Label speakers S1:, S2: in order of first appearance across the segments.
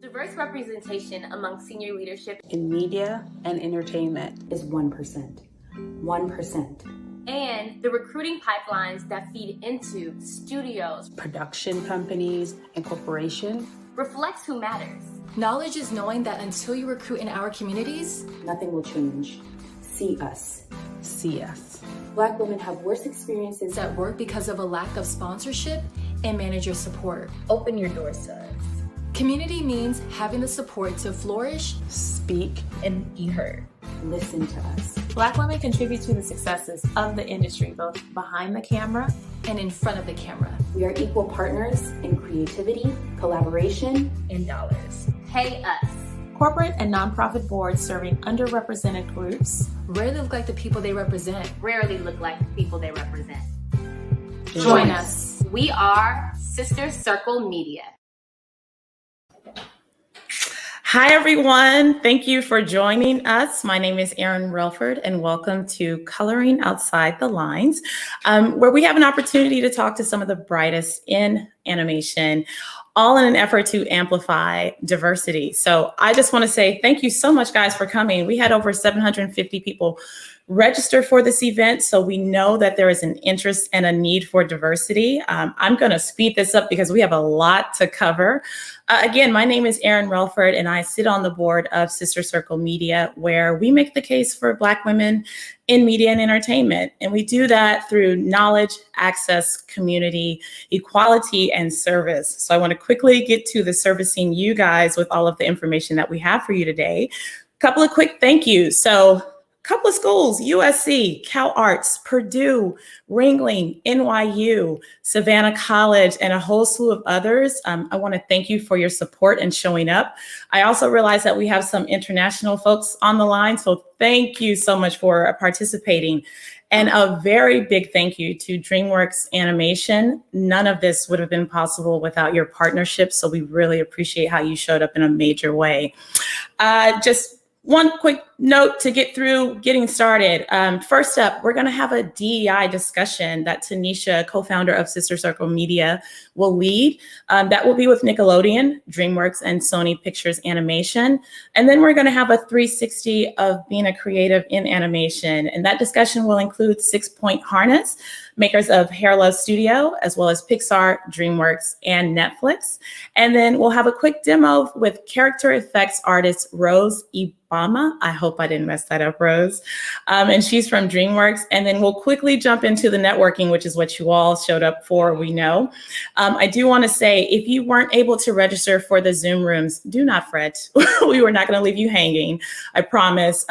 S1: Diverse representation among senior leadership
S2: in media and entertainment is 1%. 1%.
S1: And the recruiting pipelines that feed into studios,
S2: production companies, and corporations
S1: reflects who matters.
S3: Knowledge is knowing that until you recruit in our communities,
S2: nothing will change. See us.
S3: See us.
S2: Black women have worse experiences
S3: at work because of a lack of sponsorship and manager support.
S1: Open your doors to us.
S3: Community means having the support to flourish,
S2: speak,
S1: and be heard.
S2: Listen to us.
S4: Black women contribute to the successes of the industry, both behind the camera
S3: and in front of the camera.
S2: We are equal partners in creativity, collaboration,
S1: and dollars. Pay us.
S4: Corporate and nonprofit boards serving underrepresented groups
S3: rarely look like the people they represent.
S1: Rarely look like the people they represent.
S3: Join us.
S1: We are Sister Circle Media.
S5: Hi, everyone. Thank you for joining us. My name is Erin Relford, and welcome to Coloring Outside the Lines, where we have an opportunity to talk to some of the brightest in animation, all in an effort to amplify diversity. So I just want to say thank you so much, guys, for coming. We had over 750 people register for this event, so we know that there is an interest and a need for diversity. I'm going to speed this up because we have a lot to cover. Again, my name is Erin Relford, and I sit on the board of Sister Circle Media, where we make the case for Black women in media and entertainment. And we do that through knowledge, access, community, equality, and service. So I want to quickly get to the servicing you guys with all of the information that we have for you today. A couple of quick thank yous. So couple of schools, USC, Cal Arts, Purdue, Ringling, NYU, Savannah College, and a whole slew of others. I want to thank you for your support and showing up. I also realize that we have some international folks on the line, so thank you so much for participating. And a very big thank you to DreamWorks Animation. None of this would have been possible without your partnership, so we really appreciate how you showed up in a major way. Just one quick note to get through getting started. First up, we're going to have a DEI discussion that Tanisha, co-founder of Sister Circle Media, will lead. That will be with Nickelodeon, DreamWorks, and Sony Pictures Animation. And then we're going to have a 360 of being a creative in animation. And that discussion will include 6 Point Harness, makers of Hair Love Studio, as well as Pixar, DreamWorks, and Netflix. And then we'll have a quick demo with character effects artist Rose Ibama. I hope I didn't mess that up, Rose. And she's from DreamWorks. And then we'll quickly jump into the networking, which is what you all showed up for, we know. I do want to say, if you weren't able to register for the Zoom rooms, do not fret. We were not going to leave you hanging, I promise.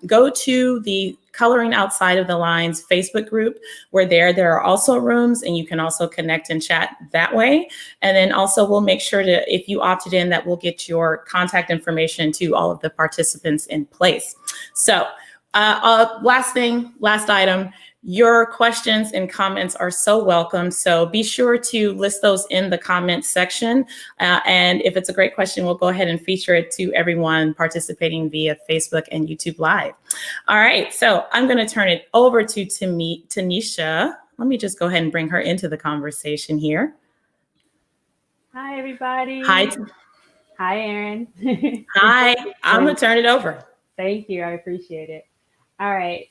S5: Go to the Coloring Outside of the Lines Facebook group, where there are also rooms, and you can also connect and chat that way. And then also we'll make sure to, if you opted in, that we'll get your contact information to all of the participants in place. So last item, your questions and comments are so welcome. So be sure to list those in the comments section. And if it's a great question, we'll go ahead and feature it to everyone participating via Facebook and YouTube Live. All right, so I'm going to turn it over to Tanisha. Let me just go ahead and bring her into the conversation here.
S6: Hi, everybody.
S5: Hi.
S6: Hi, Erin.
S5: Hi, I'm going to turn it over.
S6: Thank you. I appreciate it. All right.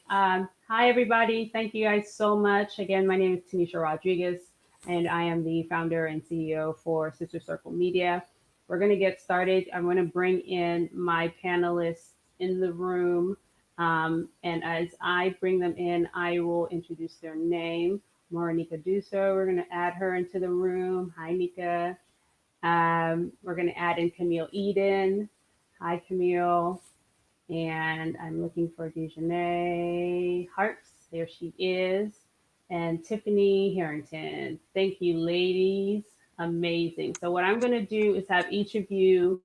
S6: Hi, everybody. Thank you guys so much. Again, my name is Tanisha Rodriguez, and I am the founder and CEO for Sister Circle Media. We're going to get started. I'm going to bring in my panelists in the room. And as I bring them in, I will introduce their name. Moranika Duso, we're going to add her into the room. Hi, Nika. We're going to add in Camille Eden. Hi, Camille. And I'm looking for Dejanay Harps. There she is. And Tiffany Harrington. Thank you, ladies. Amazing. So what I'm going to do is have each of you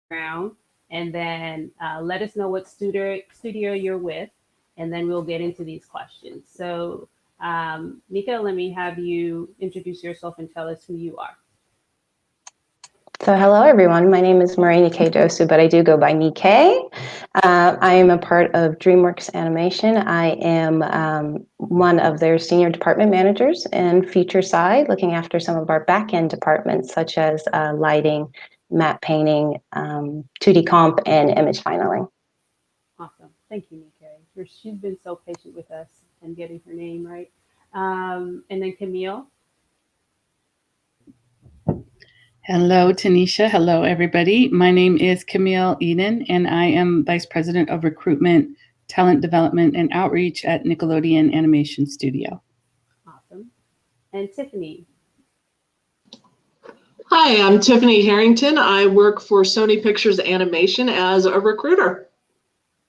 S6: around, and then let us know what studio you're with, and then we'll get into these questions. So Nika, let me have you introduce yourself and tell us who you are.
S7: So hello, everyone. My name is Marie Nikkei Dosu, but I do go by Nikkei. I am a part of DreamWorks Animation. I am one of their senior department managers in feature side, looking after some of our back-end departments, such as lighting, matte painting, 2D comp, and image filing.
S6: Awesome. Thank you, Nikkei. She's been so patient with us and getting her name right. And then Camille.
S8: Hello, Tanisha. Hello, everybody. My name is Camille Eden, and I am Vice President of Recruitment, Talent Development, and Outreach at Nickelodeon Animation Studio.
S6: Awesome. And Tiffany.
S9: Hi, I'm Tiffany Harrington. I work for Sony Pictures Animation as a recruiter.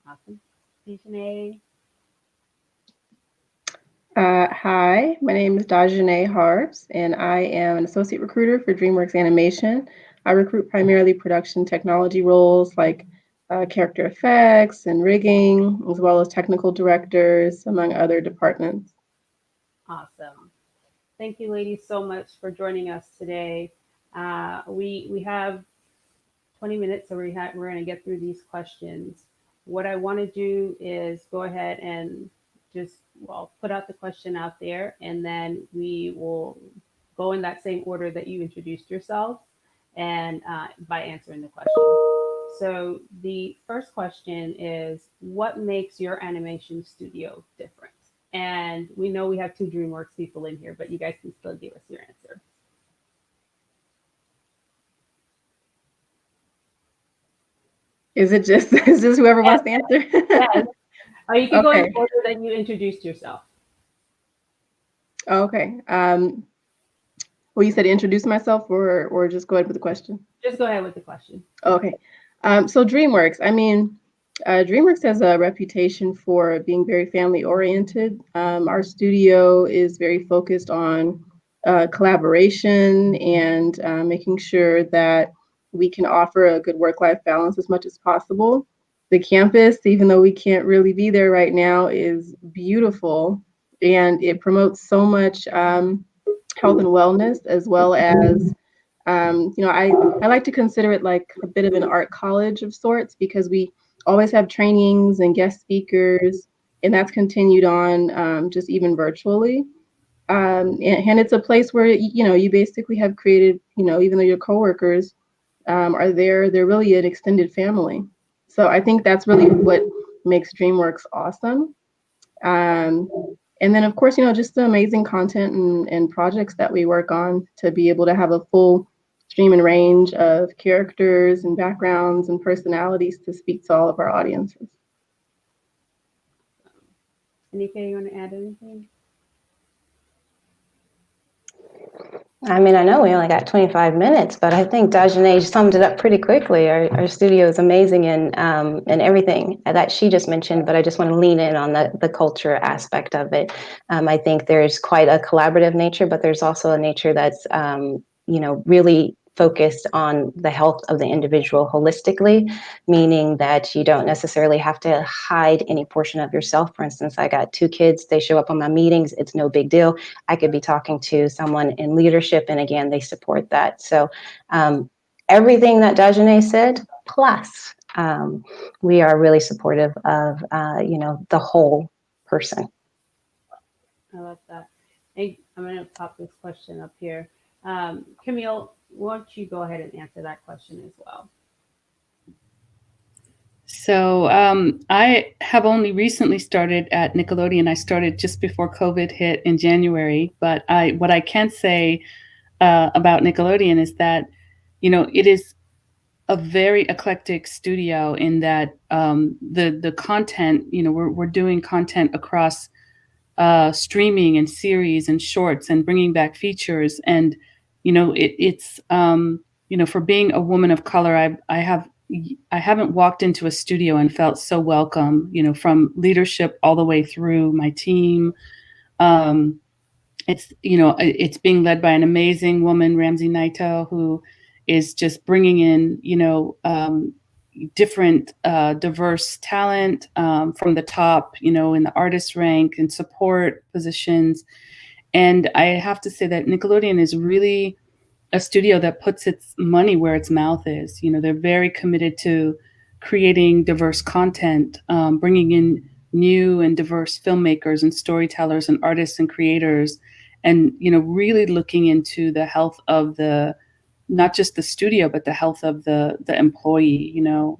S6: Awesome. Dejanay.
S10: Hi, my name is Dajanay Harps, and I am an associate recruiter for DreamWorks Animation. I recruit primarily production technology roles like character effects and rigging, as well as technical directors, among other departments.
S6: Awesome. Thank you, ladies, so much for joining us today. We have 20 minutes, so we're going to get through these questions. What I want to do is go ahead and just put out the question out there, and then we will go in that same order that you introduced yourself and by answering the question. So the first question is, what makes your animation studio different? And we know we have two DreamWorks people in here, but you guys can still give us your answer.
S10: Is this whoever wants to answer?
S6: Yes. Or you can go in
S10: Okay.
S6: the order that you introduced yourself.
S10: Okay. Well, you said introduce myself, or just go ahead with the question?
S6: Just go ahead with the question.
S10: Okay. So DreamWorks, DreamWorks has a reputation for being very family oriented. Our studio is very focused on collaboration and making sure that we can offer a good work-life balance as much as possible. The campus, even though we can't really be there right now, is beautiful, and it promotes so much health and wellness, as well as I like to consider it like a bit of an art college of sorts, because we always have trainings and guest speakers, and that's continued on just even virtually. And it's a place where, you basically have created, even though your coworkers are there, they're really an extended family. So I think that's really what makes DreamWorks awesome. And then, of course, just the amazing content and projects that we work on to be able to have a full stream and range of characters and backgrounds and personalities to speak to all of our audiences.
S6: Anika, you want to add anything?
S7: I mean, I know we only got 25 minutes, but I think Dajanay summed it up pretty quickly. Our studio is amazing in everything that she just mentioned, but I just want to lean in on the culture aspect of it. I think there's quite a collaborative nature, but there's also a nature that's, really focused on the health of the individual holistically, meaning that you don't necessarily have to hide any portion of yourself. For instance, I got 2 kids, they show up on my meetings, it's no big deal. I could be talking to someone in leadership, and again, they support that. So everything that Dajanay said, plus we are really supportive of, the whole person.
S6: I love that. Hey, I'm going to pop this question up here. Camille, why don't you go ahead and answer that question as well?
S8: So I have only recently started at Nickelodeon. I started just before COVID hit in January. But what I can say about Nickelodeon is that, it is a very eclectic studio in that the content, we're doing content across streaming and series and shorts and bringing back features. And, it's for being a woman of color, I haven't walked into a studio and felt so welcome, from leadership all the way through my team. It's being led by an amazing woman, Ramsey Naito, who is just bringing in, different diverse talent from the top, in the artist rank and support positions. And I have to say that Nickelodeon is really a studio that puts its money where its mouth is. You know, they're very committed to creating diverse content, bringing in new and diverse filmmakers and storytellers and artists and creators, and, you know, really looking into the health of the, not just the studio, but the health of the employee, you know,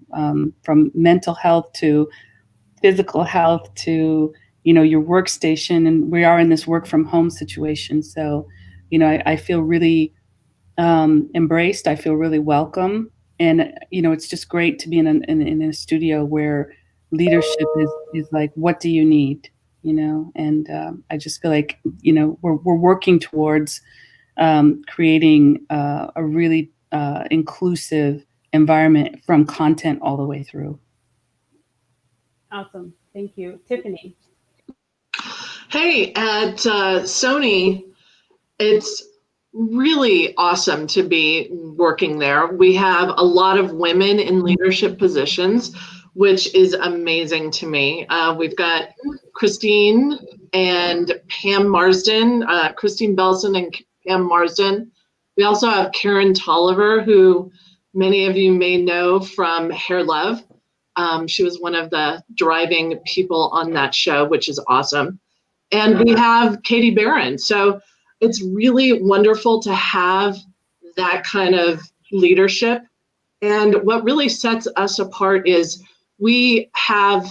S8: from mental health to physical health to, you know, your workstation. And we are in this work from home situation. So, you know, I feel really embraced. I feel really welcome. And, you know, it's just great to be in a studio where leadership is like, what do you need? You know, and I just feel like, you know, we're working towards creating a really inclusive environment from content all the way through.
S6: Awesome. Thank you. Tiffany.
S9: Hey, at Sony, it's really awesome to be working there. We have a lot of women in leadership positions, which is amazing to me. We've got Christine and Pam Marsden, Christine Belson and Pam Marsden. We also have Karen Tolliver, who many of you may know from Hair Love. She was one of the driving people on that show, which is awesome. And we have Katie Barron. So it's really wonderful to have that kind of leadership. And what really sets us apart is we have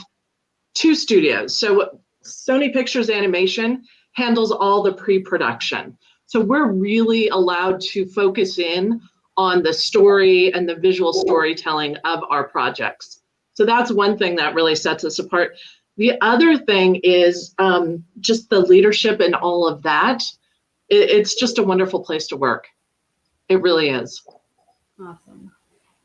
S9: two studios. So Sony Pictures Animation handles all the pre-production. So we're really allowed to focus in on the story and the visual storytelling of our projects. So that's one thing that really sets us apart. The other thing is just the leadership and all of that. It's just a wonderful place to work. It really is.
S6: Awesome.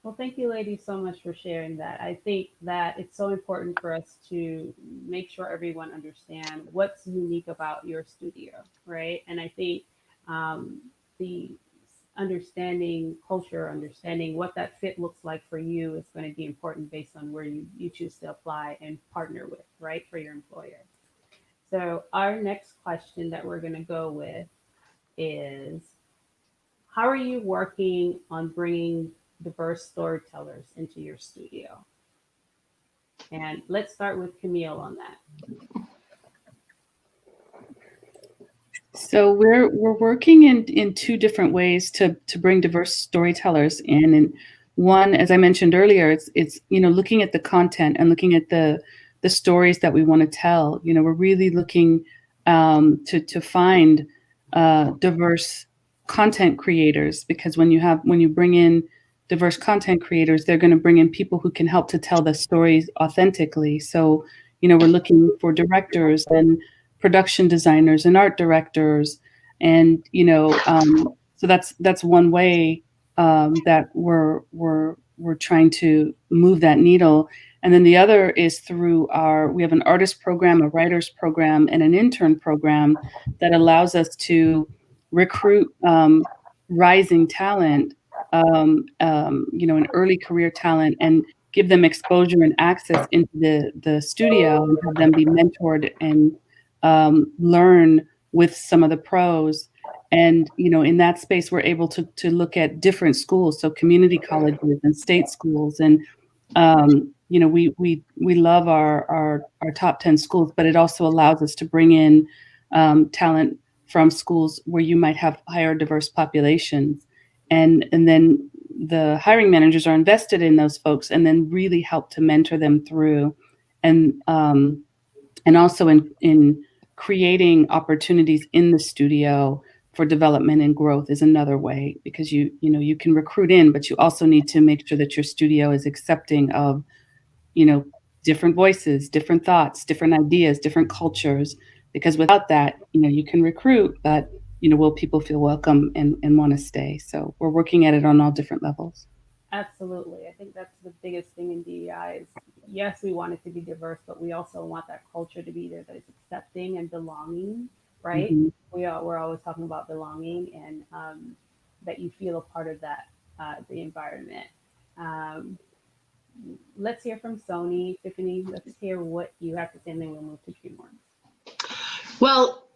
S6: Well, thank you, ladies, so much for sharing that. I think that it's so important for us to make sure everyone understands what's unique about your studio, right? And I think the understanding culture, understanding what that fit looks like for you is going to be important based on where you choose to apply and partner with, right, for your employer. So our next question that we're going to go with is, how are you working on bringing diverse storytellers into your studio? And let's start with Camille on that.
S8: So we're working in two different ways to bring diverse storytellers in. And one, as I mentioned earlier, it's you know, looking at the content and looking at the stories that we want to tell. You know, we're really looking to find diverse content creators, because when you bring in diverse content creators, they're going to bring in people who can help to tell the stories authentically. So, you know, we're looking for directors and production designers and art directors, and you know, so that's one way that we're trying to move that needle. And then the other is through we have an artist program, a writers program, and an intern program that allows us to recruit rising talent, you know, an early career talent, and give them exposure and access into the studio, and have them be mentored and learn with some of the pros. And, you know, in that space, we're able to look at different schools, so community colleges and state schools. And, you know, we love our top 10 schools, but it also allows us to bring in talent from schools where you might have higher diverse populations. And then the hiring managers are invested in those folks and then really help to mentor them through. And also in creating opportunities in the studio for development and growth is another way, because you know, you can recruit in, but you also need to make sure that your studio is accepting of, you know, different voices, different thoughts, different ideas, different cultures, because without that, you know, you can recruit, but, you know, will people feel welcome and want to stay? So we're working at it on all different levels.
S6: Absolutely. I think that's the biggest thing in DEI is, yes, we want it to be diverse, but we also want that culture to be there that is accepting and belonging, right?
S8: Mm-hmm.
S6: We're always talking about belonging, and that you feel a part of that, the environment. Let's hear from Sony. Tiffany, let's hear what you have to say, and then we'll move to DreamWorks.
S9: Well,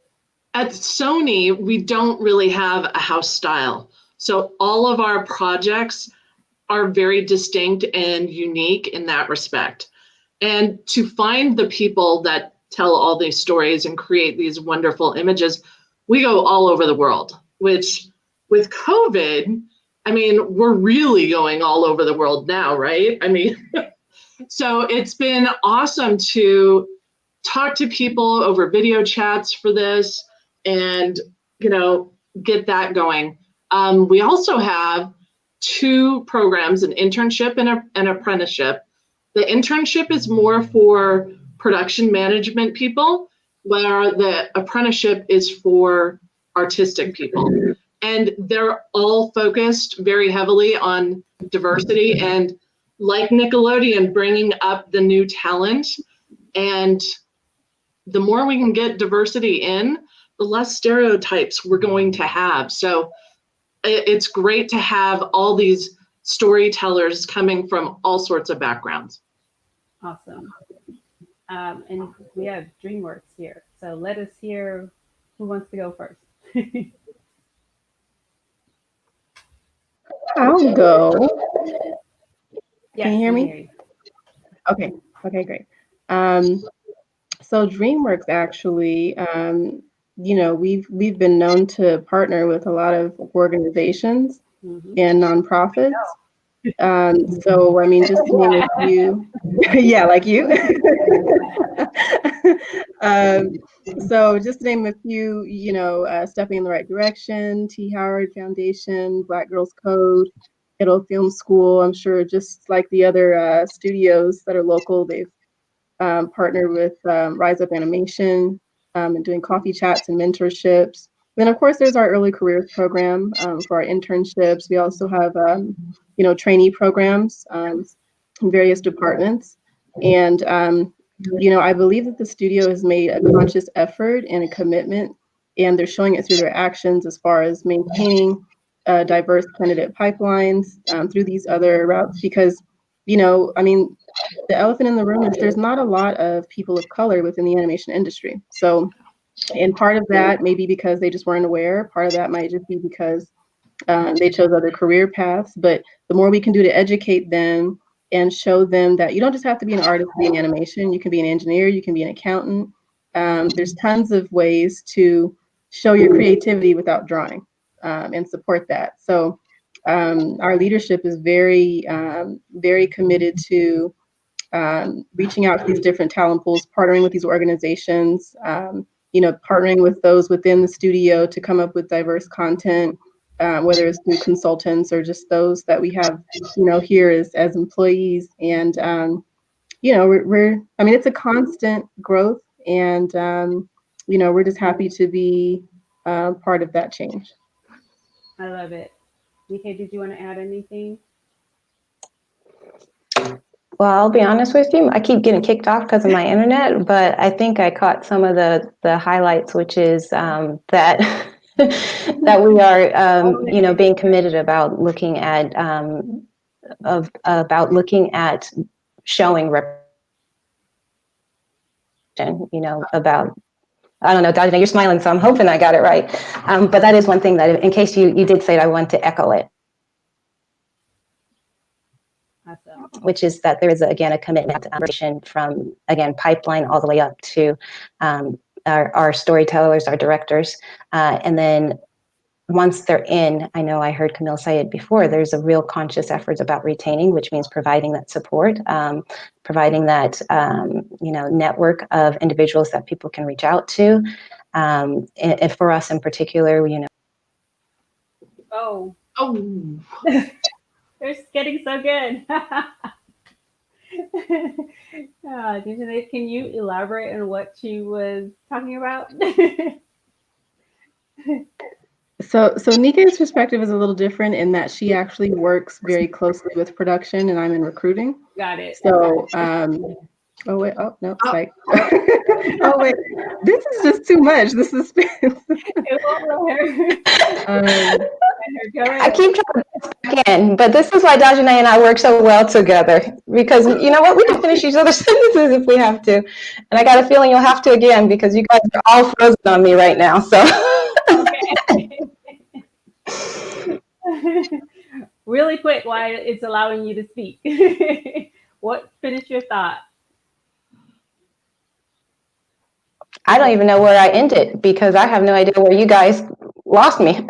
S9: at Sony, we don't really have a house style. So all of our projects are very distinct and unique in that respect. And to find the people that tell all these stories and create these wonderful images, we go all over the world, which with COVID, I mean, we're really going all over the world now, right? I mean, so it's been awesome to talk to people over video chats for this and, get that going. We also have 2 programs, an internship and an apprenticeship. The internship is more for production management people, where the apprenticeship is for artistic people. And they're all focused very heavily on diversity and, like Nickelodeon, bringing up the new talent. And the more we can get diversity in, the less stereotypes we're going to have. So it's great to have all these storytellers coming from all sorts of backgrounds.
S6: Awesome. And we have DreamWorks here. So let us hear who wants to go first.
S10: I'll go.
S6: Yes,
S10: Can you hear
S6: we
S10: me?
S6: hear you.
S10: Okay, great. So DreamWorks actually, we've been known to partner with a lot of organizations and nonprofits. So I mean, just to name a few, yeah, like you. So just to name a few, Stepping in the Right Direction, T. Howard Foundation, Black Girls Code, Ghetto Film School. I'm sure just like the other studios that are local, they've partnered with Rise Up Animation and doing coffee chats and mentorships. Then, of course, there's our early careers program for our internships. We also have, trainee programs in various departments. And, I believe that the studio has made a conscious effort and a commitment, and they're showing it through their actions as far as maintaining diverse candidate pipelines through these other routes. Because, the elephant in the room is there's not a lot of people of color within the animation industry. So, and part of that may be because they just weren't aware. Part of that might just be because they chose other career paths. But the more we can do to educate them and show them that you don't just have to be an artist to be in animation. You can be an engineer, you can be an accountant. There's tons of ways to show your creativity without drawing and support that. So our leadership is very, very committed to reaching out to these different talent pools, partnering with these organizations, partnering with those within the studio to come up with diverse content, whether it's through consultants or just those that we have, here as employees. And, it's a constant growth, and, we're just happy to be part of that change.
S6: I love it. Nika, did you want to add anything?
S7: Well, I'll be honest with you. I keep getting kicked off because of my internet, but I think I caught some of the highlights, which is that that we are, being committed about looking at showing representation. About. I don't know, Dajana, you're smiling, so I'm hoping I got it right. But that is one thing that, in case you did say it, I want to echo it.
S6: Awesome.
S7: Which is that there is, again, a commitment from, again, pipeline all the way up to our storytellers, our directors. And then once they're in, I know I heard Camille say it before, there's a real conscious effort about retaining, which means providing that support, providing that, network of individuals that people can reach out to. And for us in particular,
S6: Oh.
S9: Oh.
S6: They're getting so good. Can you elaborate on what she was talking about?
S10: So Nika's perspective is a little different in that she actually works very closely with production, and I'm in recruiting.
S6: Got it.
S10: So, oh wait, oh no, like, oh wait, this is just too much. The suspense.
S7: I keep trying to get back in, but this is why Dajana and I work so well together, because you know what, we can finish each other's sentences if we have to. And I got a feeling you'll have to again, because you guys are all frozen on me right now. So.
S6: Really quick, while it's allowing you to speak. Finish your thought.
S7: I don't even know where I ended because I have no idea where you guys lost me.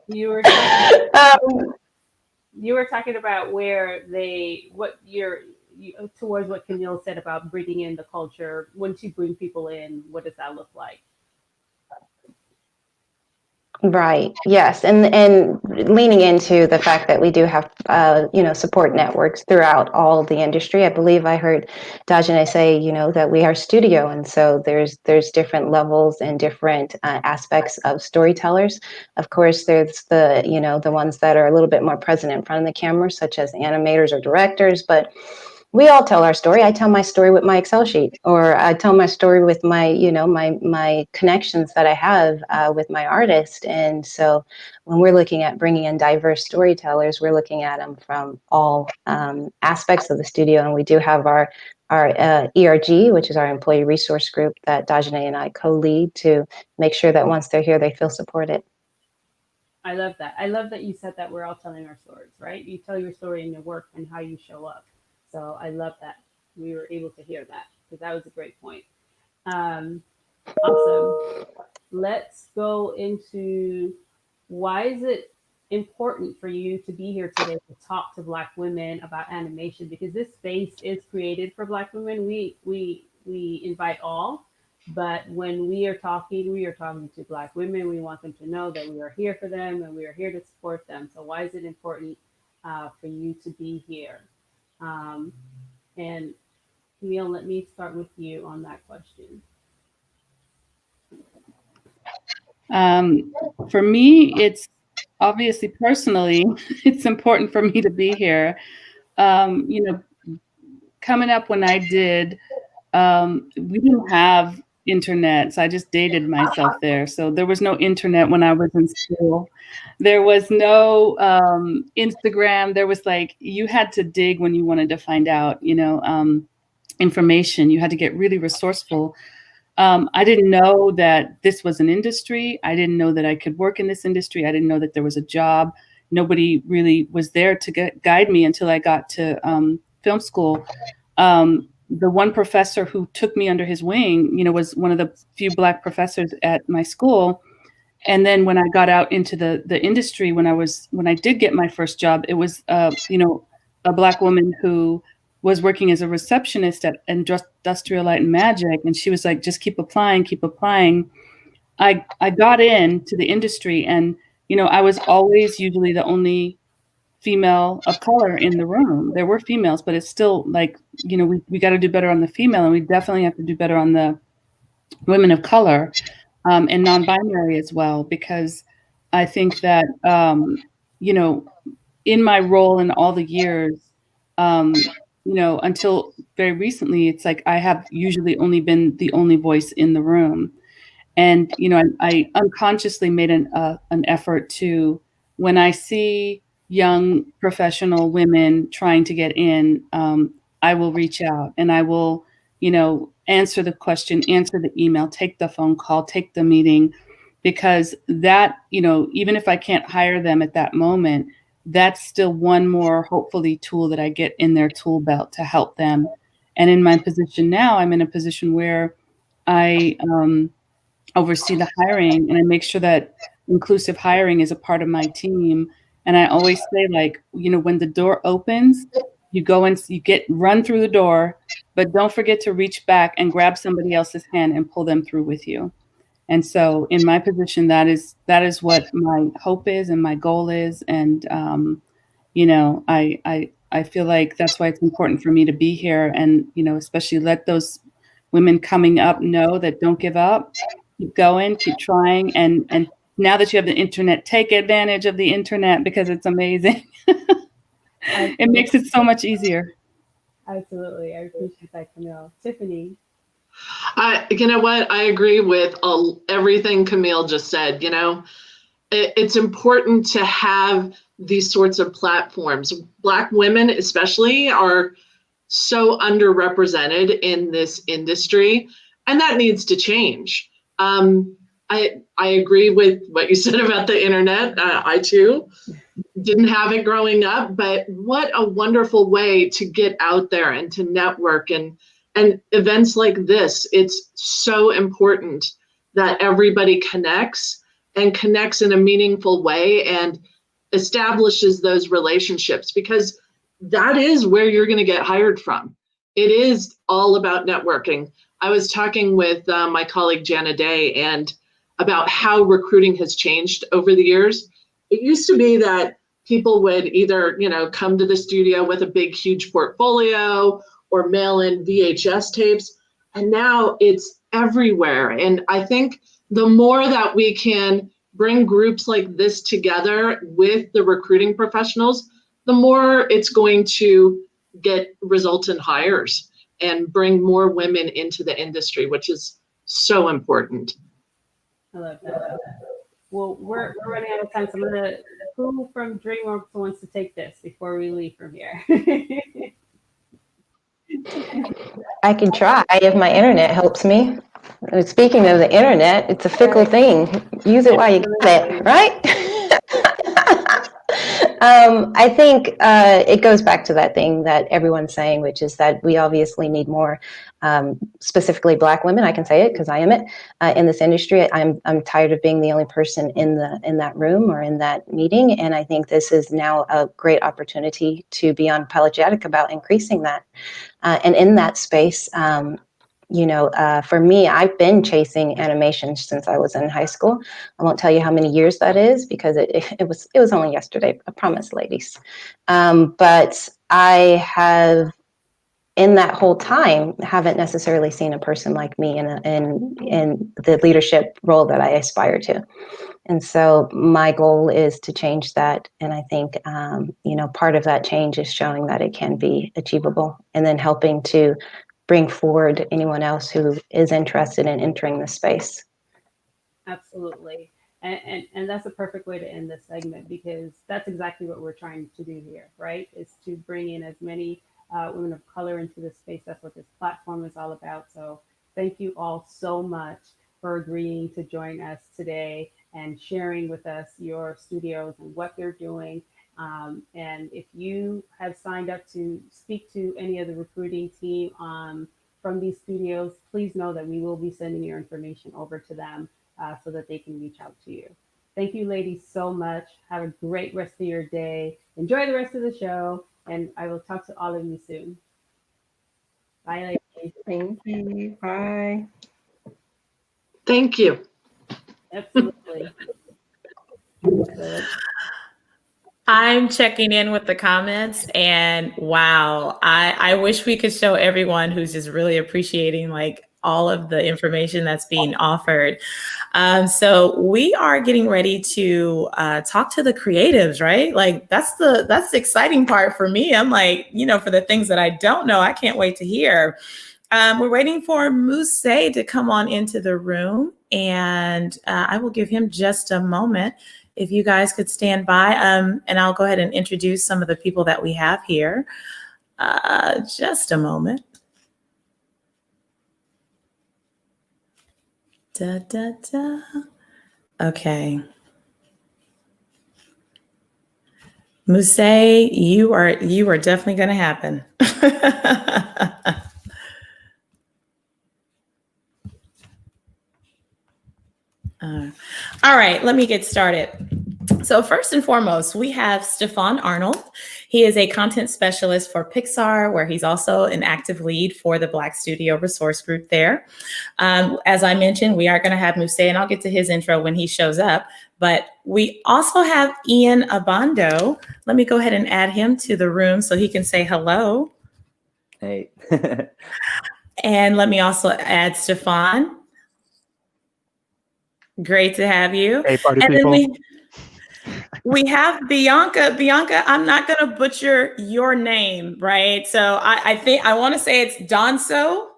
S6: You were talking,
S7: um,
S6: you were talking about towards what Camille said about bringing in the culture. Once you bring people in, what does that look like?
S7: Right. Yes. And leaning into the fact that we do have, support networks throughout all the industry. I believe I heard Dajane say, that we are studio. And so there's different levels and different aspects of storytellers. Of course, there's the ones that are a little bit more present in front of the camera, such as animators or directors. But we all tell our story. I tell my story with my Excel sheet, or I tell my story with my, my connections that I have with my artist. And so when we're looking at bringing in diverse storytellers, we're looking at them from all aspects of the studio. And we do have our ERG, which is our employee resource group that Dajane and I co-lead to make sure that once they're here, they feel supported.
S6: I love that. I love that you said that we're all telling our stories, right? You tell your story in your work and how you show up. So I love that we were able to hear that because that was a great point. Awesome. Let's go into why is it important for you to be here today to talk to Black women about animation? Because this space is created for Black women. We invite all, but when we are talking to Black women. We want them to know that we are here for them and we are here to support them. So why is it important for you to be here? And Camille, let me start with you on that question.
S8: For me, it's obviously personally, it's important for me to be here. Coming up when I did, we didn't have internet, so I just dated myself there. So there was no internet when I was in school. There was no Instagram. There was you had to dig when you wanted to find out, information. You had to get really resourceful. I didn't know that this was an industry. I didn't know that I could work in this industry. I didn't know that there was a job. Nobody really was there to guide me until I got to film school. The one professor who took me under his wing, was one of the few Black professors at my school. And then when I got out into the industry, when I did get my first job, it was, a Black woman who was working as a receptionist at Industrial Light and Magic. And she was like, just keep applying, keep applying. I got into the industry and, I was always usually the only female of color in the room. There were females, but it's still we got to do better on the female, and we definitely have to do better on the women of color and non-binary as well, because I think that, in my role in all the years, until very recently, it's like I have usually only been the only voice in the room. And, I unconsciously made an effort to, when I see young professional women trying to get in, I will reach out and I will, answer the question, answer the email, take the phone call, take the meeting, because that, even if I can't hire them at that moment, that's still one more, hopefully, tool that I get in their tool belt to help them. And in my position now, I'm in a position where I oversee the hiring and I make sure that inclusive hiring is a part of my team. And I always say, when the door opens, you go and run through the door, but don't forget to reach back and grab somebody else's hand and pull them through with you. And so in my position, that is what my hope is and my goal is. And, I feel like that's why it's important for me to be here and, especially let those women coming up know that don't give up, keep going, keep trying. And now that you have the internet, take advantage of the internet because it's amazing. It makes it so much easier.
S6: Absolutely. I appreciate that, Camille. Tiffany.
S9: You know what? I agree with everything Camille just said. It's important to have these sorts of platforms. Black women especially are so underrepresented in this industry, and that needs to change. I agree with what you said about the internet. I too didn't have it growing up, but what a wonderful way to get out there and to network, and events like this. It's so important that everybody connects and connects in a meaningful way and establishes those relationships, because that is where you're going to get hired from. It is all about networking. I was talking with my colleague Jana Day and about how recruiting has changed over the years. It used to be that people would either, come to the studio with a big, huge portfolio or mail in VHS tapes. And now it's everywhere. And I think the more that we can bring groups like this together with the recruiting professionals, the more it's going to get result in hires and bring more women into the industry, which is so important.
S6: I love that. Well, we're running out of time, so who from DreamWorks wants to take this before we leave from here?
S7: I can try if my internet helps me. Speaking of the internet, it's a fickle thing. Use it while you got it, right? I think it goes back to that thing that everyone's saying, which is that we obviously need more, specifically Black women. I can say it because I am it in this industry. I'm tired of being the only person in that room or in that meeting, and I think this is now a great opportunity to be unapologetic about increasing that. And in that space, for me, I've been chasing animation since I was in high school. I won't tell you how many years that is because it was only yesterday. I promise, ladies. But I have, in that whole time, haven't necessarily seen a person like me in the leadership role that I aspire to. And so my goal is to change that. And I think, part of that change is showing that it can be achievable and then helping to bring forward anyone else who is interested in entering the space.
S6: Absolutely. And that's a perfect way to end this segment, because that's exactly what we're trying to do here, right? Is to bring in as many women of color into this space. That's what this platform is all about. So thank you all so much for agreeing to join us today and sharing with us your studios and what they're doing. And if you have signed up to speak to any of the recruiting team from these studios, please know that we will be sending your information over to them so that they can reach out to you. Thank you, ladies, so much. Have a great rest of your day. Enjoy the rest of the show, and I will talk to all of you soon. Bye, ladies.
S10: Thank you. Bye.
S9: Thank you.
S6: Absolutely.
S5: I'm checking in with the comments, and wow, I wish we could show everyone who's just really appreciating all of the information that's being offered. So we are getting ready to talk to the creatives, right? That's the exciting part for me. I'm for the things that I don't know, I can't wait to hear. We're waiting for Muse to come on into the room, and I will give him just a moment. If you guys could stand by, and I'll go ahead and introduce some of the people that we have here. Just a moment. Da, da, da. Okay. Muse, you are definitely going to happen. All right, let me get started. So first and foremost, we have Stefan Arnold. He is a content specialist for Pixar, where he's also an active lead for the Black Studio Resource Group there. As I mentioned, we are going to have Muse, and I'll get to his intro when he shows up. But we also have Ian Abando. Let me go ahead and add him to the room so he can say hello.
S11: Hey.
S5: And let me also add Stefan. Great to have you.
S11: Hey, party
S5: and
S11: people.
S5: Then we have Bianca. Bianca, I'm not going to butcher your name, right? So I think I want to say it's Danso.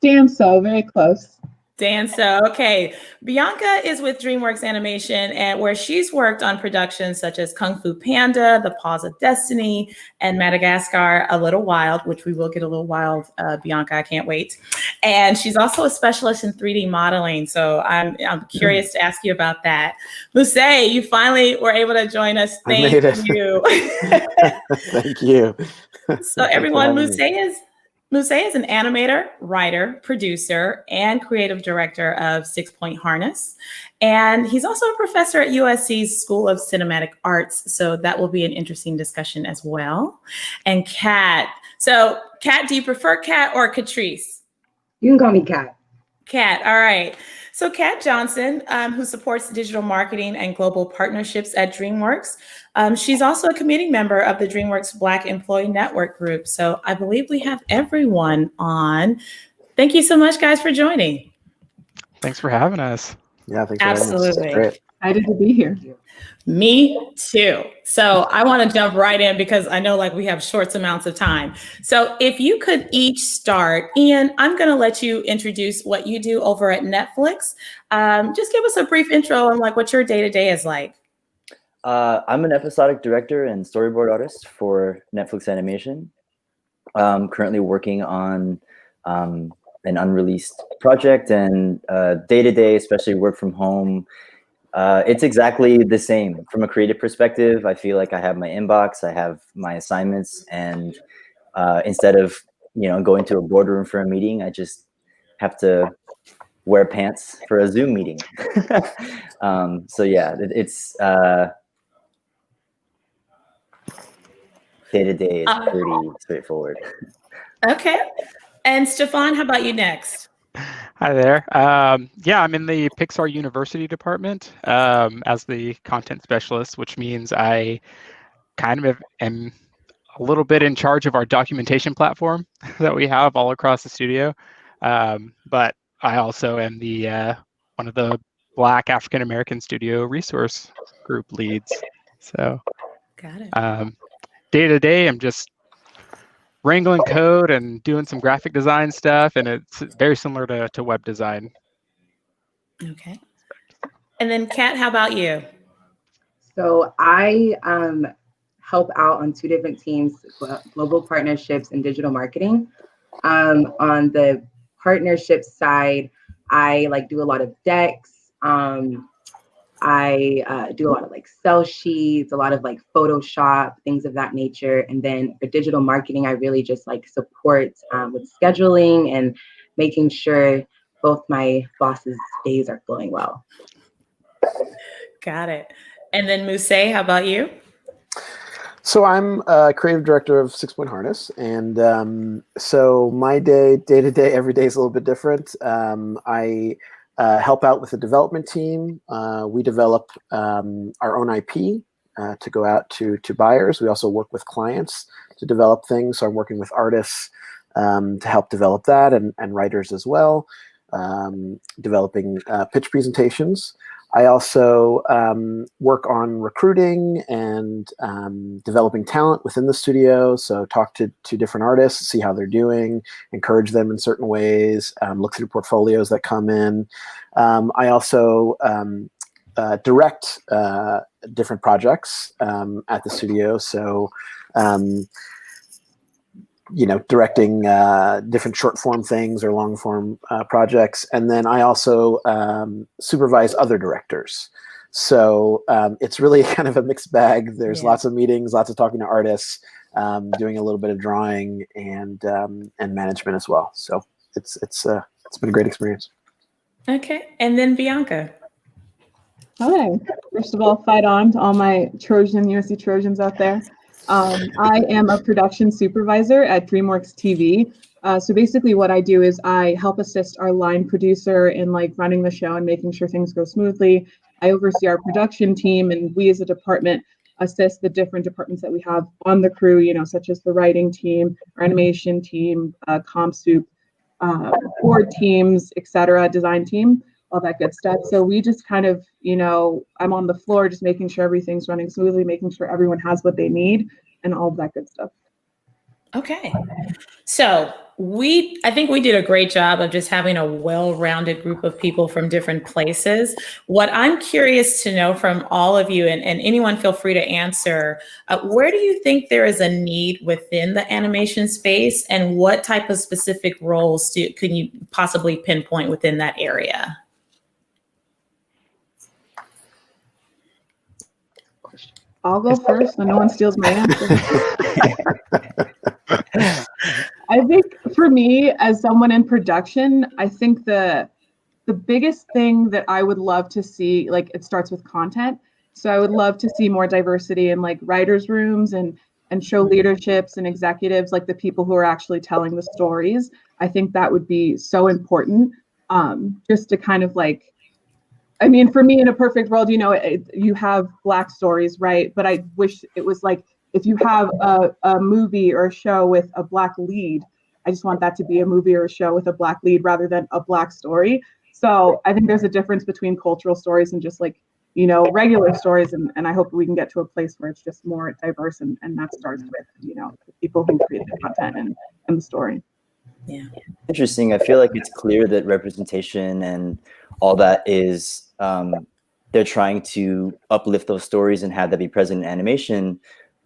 S10: Damn, so very close.
S5: Dan, so okay. Bianca is with DreamWorks Animation, and where she's worked on productions such as Kung Fu Panda, The Paws of Destiny, and Madagascar: A Little Wild, which we will get a little wild, Bianca. I can't wait. And she's also a specialist in 3D modeling. So I'm curious to ask you about that. Muse, you finally were able to join us. Thank you.
S11: Thank you.
S5: So everyone, Muse is an animator, writer, producer, and creative director of 6 Point Harness. And he's also a professor at USC's School of Cinematic Arts. So that will be an interesting discussion as well. And Kat. So Kat, do you prefer Kat or Catrice?
S2: You can call me Kat.
S5: Kat, all right. So Kat Johnson, who supports digital marketing and global partnerships at DreamWorks. She's also a committee member of the DreamWorks Black Employee Network Group. So I believe we have everyone on. Thank you so much, guys, for joining.
S12: Thanks for having us.
S11: Yeah, thanks
S5: for having us.
S11: Great.
S6: Excited to be here.
S5: Me too. So I want to jump right in because I know we have short amounts of time. So if you could each start, Ian, I'm going to let you introduce what you do over at Netflix. Just give us a brief intro on what your day-to-day is like.
S13: I'm an episodic director and storyboard artist for Netflix Animation. Currently working on an unreleased project, and day-to-day, especially work from home, it's exactly the same. From a creative perspective, I feel like I have my inbox, I have my assignments, and instead of going to a boardroom for a meeting, I just have to wear pants for a Zoom meeting. So yeah, it's day-to-day is pretty straightforward.
S5: Okay. And Stefan, how about you next?
S12: Hi there. Yeah, I'm in the Pixar University department as the content specialist, which means I kind of am a little bit in charge of our documentation platform that we have all across the studio. But I also am the one of the Black African American studio resource group leads. So
S5: got it.
S12: Day to day, I'm just wrangling code and doing some graphic design stuff, and it's very similar to web design.
S5: Okay. And then Kat, how about you?
S2: So I help out on two different teams, global partnerships and digital marketing. On the partnership side, I do a lot of decks. I do a lot of sell sheets, a lot of Photoshop, things of that nature. And then for digital marketing, I really just support with scheduling and making sure both my bosses' days are going well.
S5: Got it. And then Muse, how about you?
S11: So I'm a creative director of 6 Point Harness, and so my day-to-day, every day is a little bit different. I help out with the development team. We develop our own IP to go out to buyers. We also work with clients to develop things. So I'm working with artists to help develop that, and writers as well, developing pitch presentations. I also work on recruiting and developing talent within the studio. So talk to different artists, see how they're doing, encourage them in certain ways, look through portfolios that come in. I also direct different projects at the studio. So directing different short form things or long form projects. And then I also supervise other directors. So it's really kind of a mixed bag. There's lots of meetings, lots of talking to artists, doing a little bit of drawing and management as well. So it's been a great experience.
S5: Okay. And then Bianca.
S6: Hi. First of all, fight on to all my USC Trojans out there. I am a production supervisor at DreamWorks TV. So basically what I do is I help assist our line producer in running the show and making sure things go smoothly. I oversee our production team, and we as a department assist the different departments that we have on the crew, such as the writing team, our animation team, comp soup, board teams, etc., design team, all that good stuff. So we just kind of, I'm on the floor just making sure everything's running smoothly, making sure everyone has what they need and all of that good stuff.
S5: Okay. So I think we did a great job of just having a well-rounded group of people from different places. What I'm curious to know from all of you, and anyone feel free to answer, where do you think there is a need within the animation space, and what type of specific roles can you possibly pinpoint within that area?
S10: I'll go first so no one steals my answer. I think for me, as someone in production, I think the biggest thing that I would love to see, like, it starts with content. So I would love to see more diversity in like writers' rooms and show leaderships and executives, like the people who are actually telling the stories. I think that would be so important. Just to kind of like, I mean, for me, in a perfect world, you know, you have Black stories, right? But I wish it was like, if you have a movie or a show with a Black lead, I just want that to be a movie or a show with a Black lead rather than a Black story. So I think there's a difference between cultural stories and just like, you know, regular stories. And I hope we can get to a place where it's just more diverse, and that starts with, you know, the people who create the content and the story.
S5: Yeah.
S13: Interesting. I feel like it's clear that representation and all that is, they're trying to uplift those stories and have that be present in animation.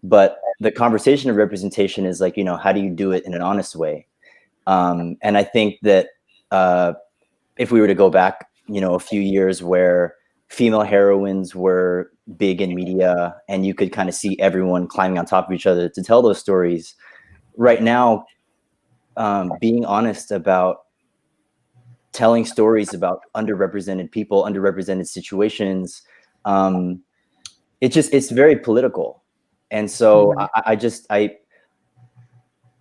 S13: But the conversation of representation is like, you know, how do you do it in an honest way? And I think that if we were to go back, you know, a few years where female heroines were big in media and you could kind of see everyone climbing on top of each other to tell those stories, right now, being honest about telling stories about underrepresented people, underrepresented situations, it's very political. And so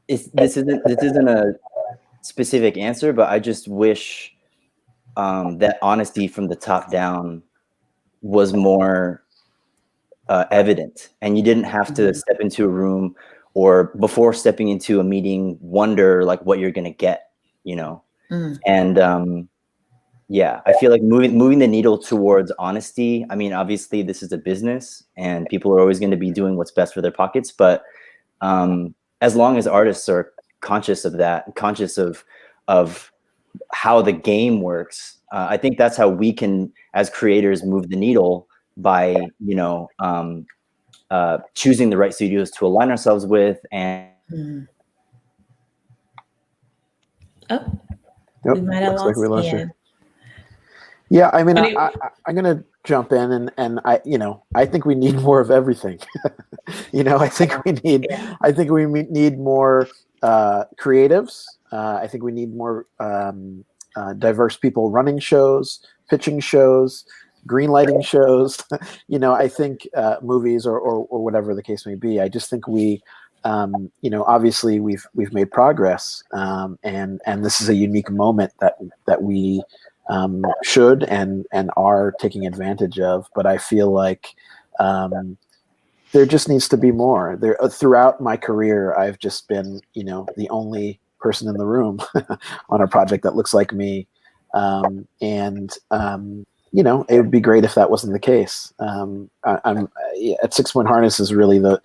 S13: this isn't a specific answer, but I just wish that honesty from the top down was more evident, and you didn't have to step into a room or before stepping into a meeting wonder like what you're gonna get, you know. And yeah, I feel like moving the needle towards honesty. I mean, obviously this is a business and people are always going to be doing what's best for their pockets, but as long as artists are conscious of that, conscious of how the game works, I think that's how we can, as creators, move the needle by, you know, choosing the right studios to align ourselves with. And
S5: we might have
S11: looks like we lost
S5: Ian.
S11: you. Yeah, I mean, I'm going to jump in and I think we need more of everything. You know, I think we need more creatives. I think we need more diverse people running shows, pitching shows, green lighting shows. You know, I think movies or whatever the case may be. I just think we, you know, obviously we've made progress, and this is a unique moment that we should and are taking advantage of. But I feel like there just needs to be more. There throughout my career, I've just been, you know, the only person in the room on a project that looks like me, you know, it would be great if that wasn't the case. I'm at 6 Point Harness is really the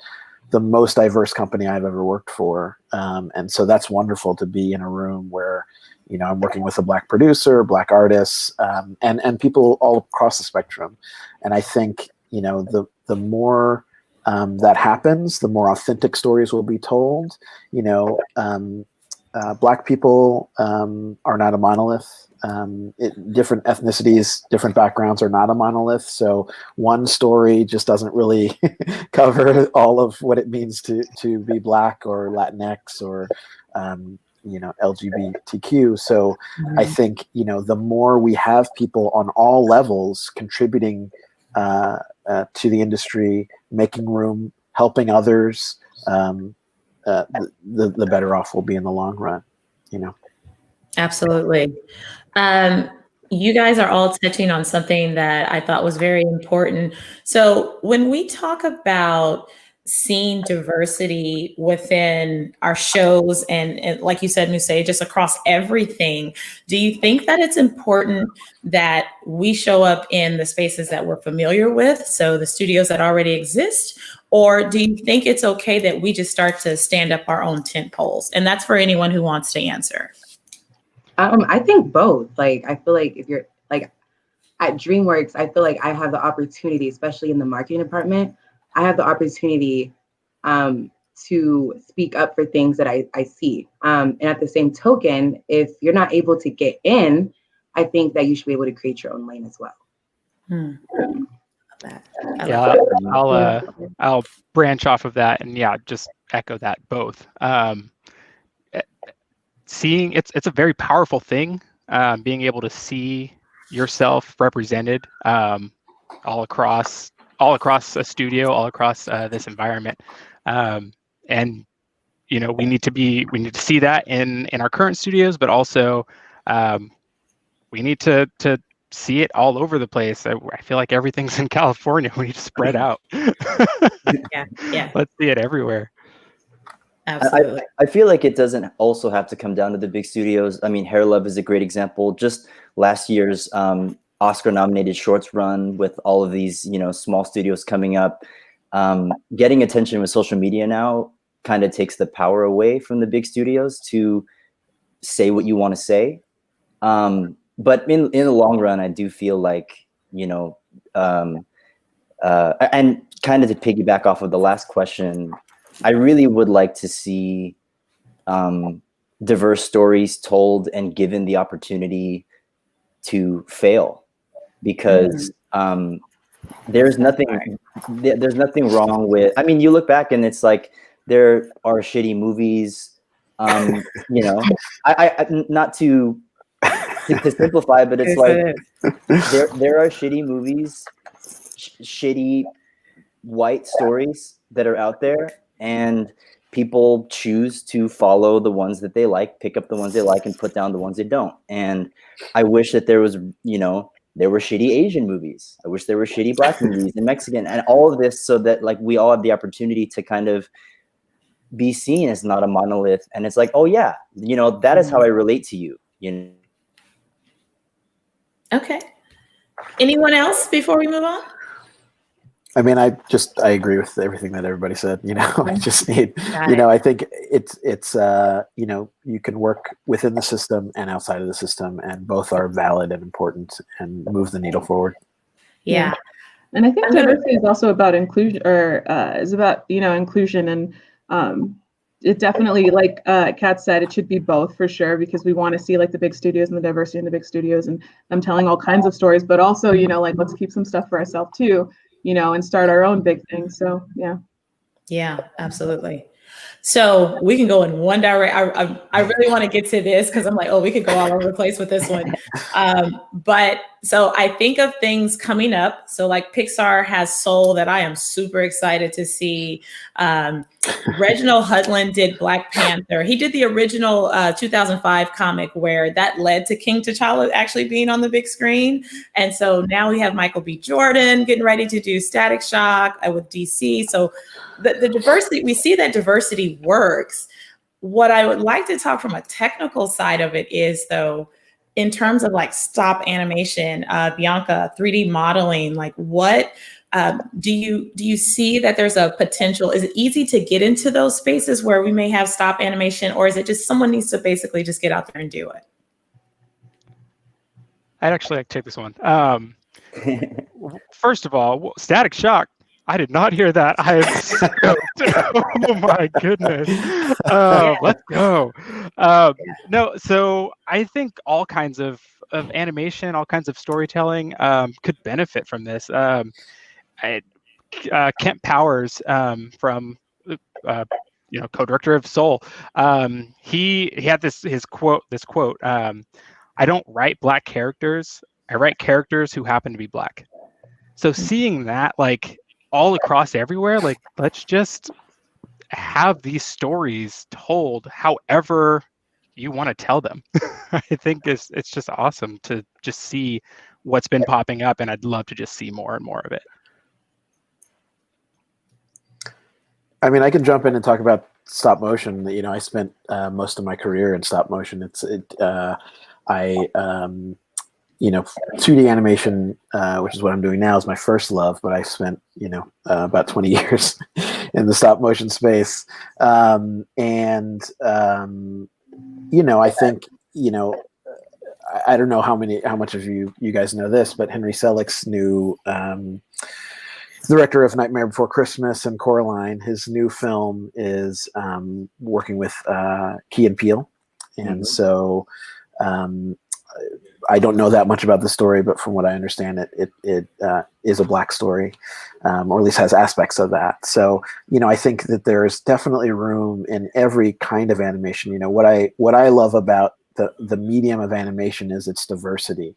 S11: most diverse company I've ever worked for, and so that's wonderful to be in a room where, you know, I'm working with a Black producer, Black artists, and people all across the spectrum. And I think, you know, the more that happens, the more authentic stories will be told. You know, Black people are not a monolith. Different ethnicities, different backgrounds are not a monolith. So one story just doesn't really cover all of what it means to be Black or Latinx or you know, LGBTQ. So I think, you know, the more we have people on all levels contributing to the industry, making room, helping others, the better off we'll be in the long run, you know.
S5: Absolutely. You guys are all touching on something that I thought was very important. So when we talk about seeing diversity within our shows and like you said, Muse, just across everything, do you think that it's important that we show up in the spaces that we're familiar with, so the studios that already exist, Or do you think it's okay that we just start to stand up our own tent poles? And that's for anyone who wants to answer.
S2: I think both. Like, I feel like if you're like at DreamWorks, I feel like I have the opportunity, especially in the marketing department, I have the opportunity to speak up for things that I see. And at the same token, if you're not able to get in, I think that you should be able to create your own lane as well.
S12: Yeah, I'll branch off of that and just echo that both. Seeing it's a very powerful thing, being able to see yourself represented all across a studio, all across this environment, and we need to see that in our current studios, but also we need to see it all over the place. I feel like everything's in California. We need to spread out.
S5: Yeah.
S12: Let's see it everywhere.
S5: Absolutely.
S13: I feel like it doesn't also have to come down to the big studios. I mean, Hair Love is a great example. Just last year's Oscar-nominated shorts run with all of these, small studios coming up. Getting attention with social media now kind of takes the power away from the big studios to say what you want to say. But in the long run, I do feel like, and kind of to piggyback off of the last question, I really would like to see diverse stories told and given the opportunity to fail, because there's nothing wrong with. I mean, you look back and it's like there are shitty movies. I not to simplify, but it's like there are shitty movies, shitty white stories that are out there, and people choose to follow the ones that they like, pick up the ones they like, and put down the ones they don't. And I wish that there was, there were shitty Asian movies. I wish there were shitty Black movies and Mexican and all of this, so that like we all have the opportunity to kind of be seen as not a monolith. And it's like, oh yeah, that is how I relate to you.
S5: Okay. Anyone else before we move on?
S11: I mean, I agree with everything that everybody said. I just need, I think it's you can work within the system and outside of the system, and both are valid and important and move the needle forward.
S5: Yeah.
S10: And I think diversity is also about inclusion, or is about, inclusion. And it definitely, like Kat said, it should be both for sure, because we want to see like the big studios and the diversity in the big studios and them telling all kinds of stories, but also, like let's keep some stuff for ourselves too, and start our own big thing. So, yeah.
S5: Yeah, absolutely. So we can go in one direction. I really want to get to this because I'm like, we could go all over the place with this one. But so I think of things coming up. So like Pixar has Soul that I am super excited to see. Reginald Hudlin did Black Panther. He did the original 2005 comic where that led to King T'Challa actually being on the big screen. And so now we have Michael B. Jordan getting ready to do Static Shock with DC. So the diversity, we see that diversity works. What I would like to talk from a technical side of it is, though, in terms of like stop animation, Bianca, 3D modeling, like what do you see that there's a potential? Is it easy to get into those spaces where we may have stop animation, or is it just someone needs to basically just get out there and do it?
S12: I'd actually like to take this one. First of all, Static Shock. I did not hear that. I am stoked. Oh my goodness. Let's go. No, so I think all kinds of animation, all kinds of storytelling could benefit from this. Kent Powers from co-director of Soul, he had this quote, I don't write Black characters, I write characters who happen to be Black. So seeing that like all across everywhere, like let's just have these stories told however you want to tell them. I think it's just awesome to just see what's been popping up, and I'd love to just see more and more of it.
S11: I mean, I can jump in and talk about stop motion. I spent most of my career in stop motion. 2D animation, which is what I'm doing now, is my first love, but I spent, about 20 years in the stop motion space. I think, I don't know how much of you guys know this, but Henry Selick's new director of Nightmare Before Christmas and Coraline, his new film is working with Key and Peele. And so I don't know that much about the story, but from what I understand, it is a Black story, or at least has aspects of that. So, I think that there's definitely room in every kind of animation. What I love about the medium of animation is its diversity.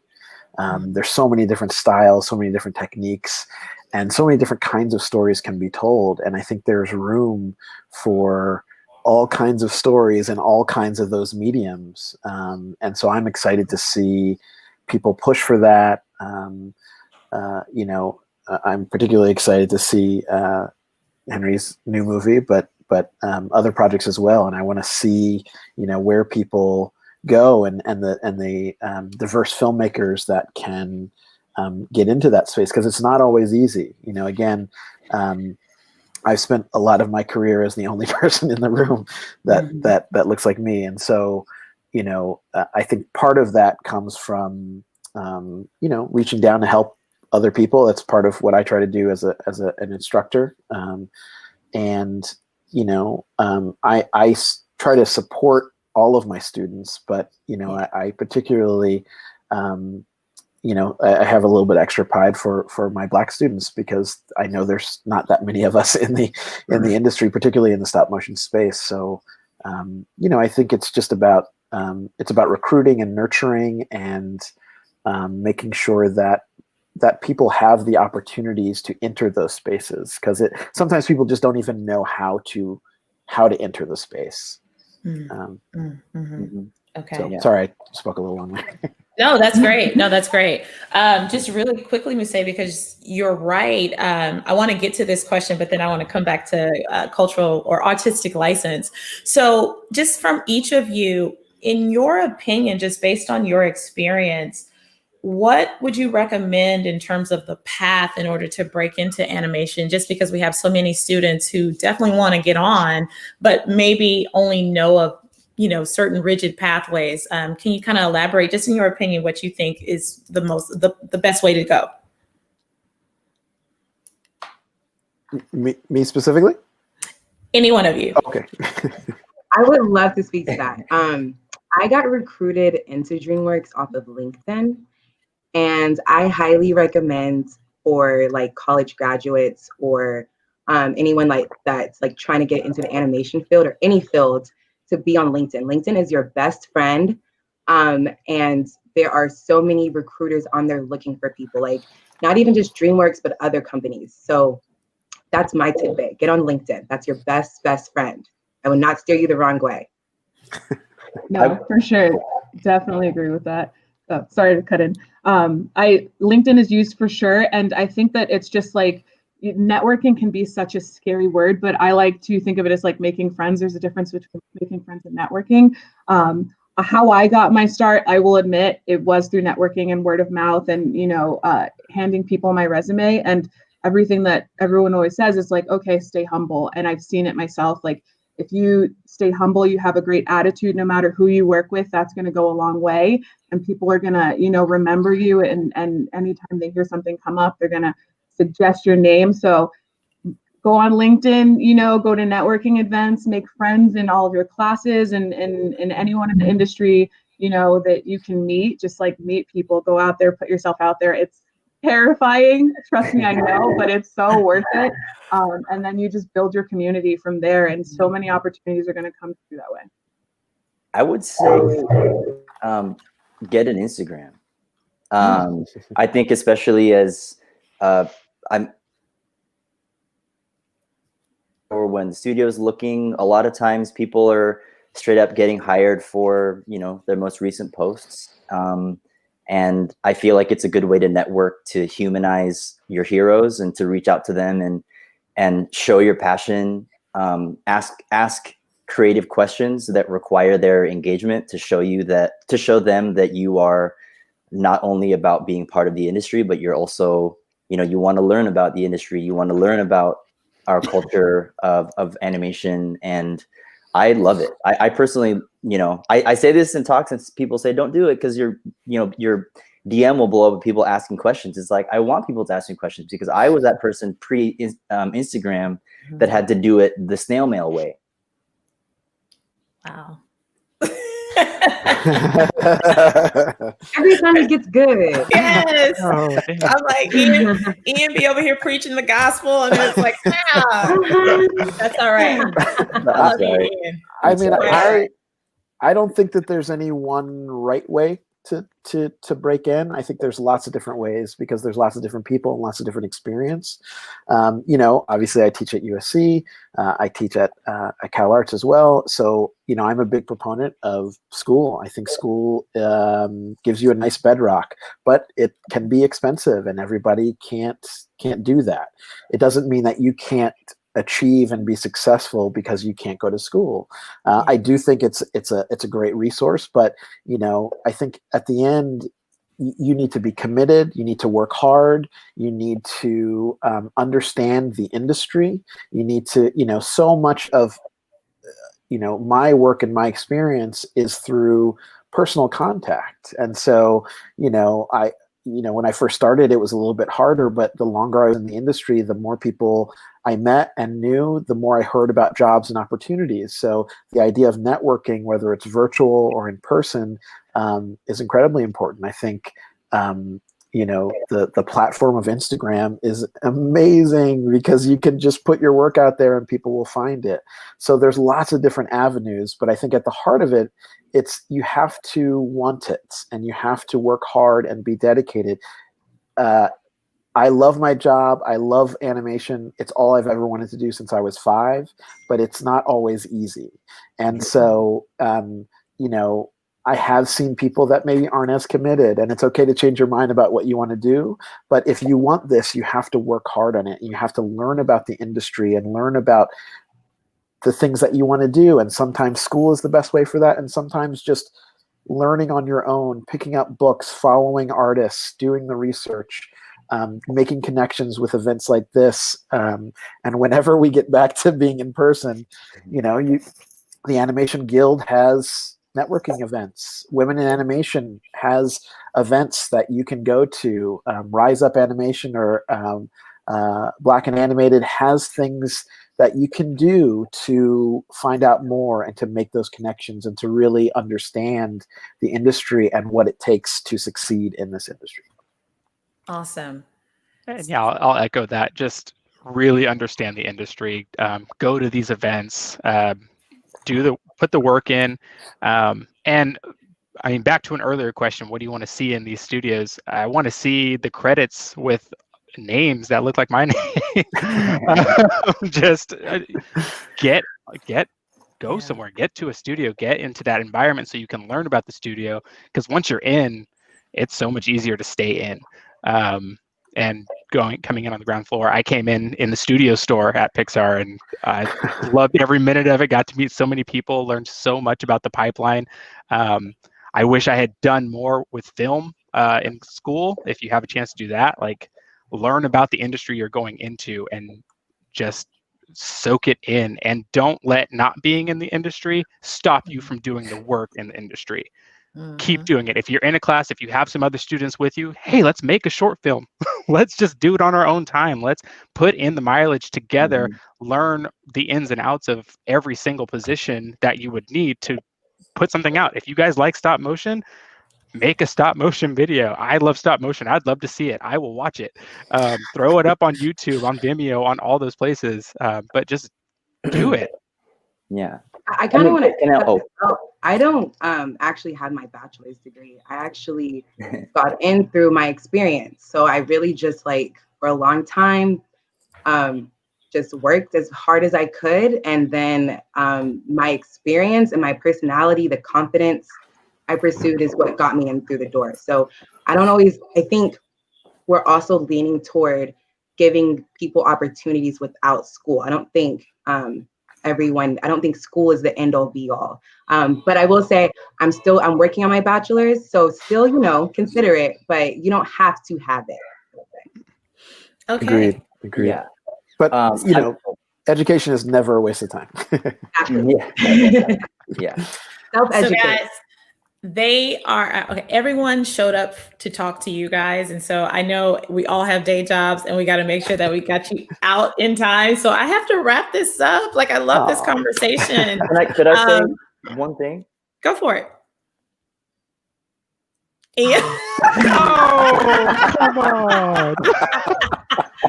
S11: There's so many different styles, so many different techniques, and so many different kinds of stories can be told. And I think there's room for all kinds of stories and all kinds of those mediums. And so I'm excited to see people push for that. I'm particularly excited to see Henry's new movie, but other projects as well. And I want to see, where people go and the diverse filmmakers that can get into that space, because it's not always easy. Again, I've spent a lot of my career as the only person in the room that looks like me, and so I think part of that comes from reaching down to help other people. That's part of what I try to do as an instructor, I try to support all of my students, but I particularly I have a little bit extra pride for my Black students, because I know there's not that many of us in the industry, particularly in the stop motion space. So, I think it's just about recruiting and nurturing and making sure that people have the opportunities to enter those spaces, because sometimes people just don't even know how to enter the space.
S5: Okay.
S11: So, sorry, I spoke a little long there.
S5: No, that's great. Just really quickly, Musei, because you're right. I want to get to this question, but then I want to come back to cultural or artistic license. So just from each of you, in your opinion, just based on your experience, what would you recommend in terms of the path in order to break into animation? Just because we have so many students who definitely want to get on, but maybe only know of certain rigid pathways. Can you kind of elaborate, just in your opinion, what you think is the best way to go?
S11: Me specifically?
S5: Any one of you.
S11: Okay.
S2: I would love to speak to that. I got recruited into DreamWorks off of LinkedIn, and I highly recommend for like college graduates or anyone like that's like trying to get into the animation field or any field to be on LinkedIn. LinkedIn is your best friend. And there are so many recruiters on there looking for people, like not even just DreamWorks, but other companies. So that's my tidbit. Get on LinkedIn. That's your best friend. I will not steer you the wrong way.
S10: No, for sure. Definitely agree with that. Oh, sorry to cut in. LinkedIn is used for sure. And I think that it's just like, networking can be such a scary word, but I like to think of it as like making friends. There's a difference between making friends and networking. How I got my start, I will admit, it was through networking and word of mouth and, handing people my resume, and everything that everyone always says is like, okay, stay humble. And I've seen it myself. Like, if you stay humble, you have a great attitude, no matter who you work with, that's going to go a long way. And people are going to, remember you. And anytime they hear something come up, they're going to suggest your name. So go on LinkedIn, go to networking events, make friends in all of your classes and anyone in the industry, that you can meet. Just like meet people, go out there, put yourself out there. It's terrifying. Trust me, I know, but it's so worth it. And then you just build your community from there. And so many opportunities are going to come through that way.
S13: I would say get an Instagram. I think especially as or when the studio's looking, a lot of times people are straight up getting hired for, their most recent posts. And I feel like it's a good way to network, to humanize your heroes and to reach out to them and show your passion. Ask creative questions that require their engagement to show them that you are not only about being part of the industry, but you're also, you want to learn about the industry. You want to learn about our culture of animation. And I love it. I personally, I say this in talks and people say, don't do it because your DM will blow up with people asking questions. It's like, I want people to ask me questions because I was that person Instagram that had to do it the snail mail way.
S3: Wow.
S2: Every time it gets good.
S5: Yes.
S12: Oh,
S5: I'm like, Ian be over here preaching the gospel, and it's like, that's all right. I love you, Ian.
S11: I mean, I don't think that there's any one right way to break in. I think there's lots of different ways because there's lots of different people and lots of different experience. Obviously I teach at USC. I teach at Cal Arts as well. So, I'm a big proponent of school. I think school gives you a nice bedrock, but it can be expensive and everybody can't do that. It doesn't mean that you can't achieve and be successful because you can't go to school. I do think it's a great resource, but I think at the end you need to be committed. You need to work hard. You need to understand the industry. You need to, so much of my work and my experience is through personal contact, and so when I first started, it was a little bit harder, but the longer I was in the industry, the more people I met and knew, the more I heard about jobs and opportunities. So the idea of networking, whether it's virtual or in person, is incredibly important. I think, the platform of Instagram is amazing because you can just put your work out there and people will find it. So there's lots of different avenues, but I think at the heart of it, you have to want it and you have to work hard and be dedicated. I love my job. I love animation. It's all I've ever wanted to do since I was 5, but it's not always easy. And so, I have seen people that maybe aren't as committed, and it's okay to change your mind about what you want to do. But if you want this, you have to work hard on it. You have to learn about the industry and learn about the things that you want to do. And sometimes school is the best way for that. And sometimes just learning on your own, picking up books, following artists, doing the research, making connections with events like this. And whenever we get back to being in person, the Animation Guild has networking events. Women in Animation has events that you can go to. Rise Up Animation or Black and Animated has things that you can do to find out more and to make those connections and to really understand the industry and what it takes to succeed in this industry.
S3: Awesome.
S12: And yeah, I'll echo that. Just really understand the industry. Go to these events. Put the work in. And I mean, back to an earlier question, what do you want to see in these studios? I want to see the credits with names that look like my name. Just go somewhere, get to a studio, get into that environment so you can learn about the studio. Because once you're in, it's so much easier to stay in. And coming in on the ground floor. I came in the studio store at Pixar and I loved every minute of it, got to meet so many people, learned so much about the pipeline. I wish I had done more with film in school. If you have a chance to do that, like learn about the industry you're going into and just soak it in, and don't let not being in the industry stop you from doing the work in the industry. Keep doing it. If you're in a class, if you have some other students with you, hey, let's make a short film. Let's just do it on our own time. Let's put in the mileage together, learn the ins and outs of every single position that you would need to put something out. If you guys like stop motion, make a stop motion video. I love stop motion. I'd love to see it. I will watch it. Throw it up on YouTube, on Vimeo, on all those places. But just do it.
S13: Yeah.
S2: I kind of want to. I don't actually have my bachelor's degree. I actually got in through my experience. So I really just for a long time, just worked as hard as I could. And then my experience and my personality, the confidence I pursued is what got me in through the door. So I think we're also leaning toward giving people opportunities without school. I don't think everyone, I don't think school is the end all be all. But I will say I'm working on my bachelor's. So still, consider it, but you don't have to have it.
S5: Okay.
S11: Agreed.
S13: Yeah.
S11: But, education is never a waste of time.
S13: Yeah.
S5: So guys, they are okay. Everyone showed up to talk to you guys, and so I know we all have day jobs, and we got to make sure that we got you out in time. So I have to wrap this up. Like, I love this conversation.
S13: Could I say one thing?
S5: Go for it. Ian.
S12: Oh, come on.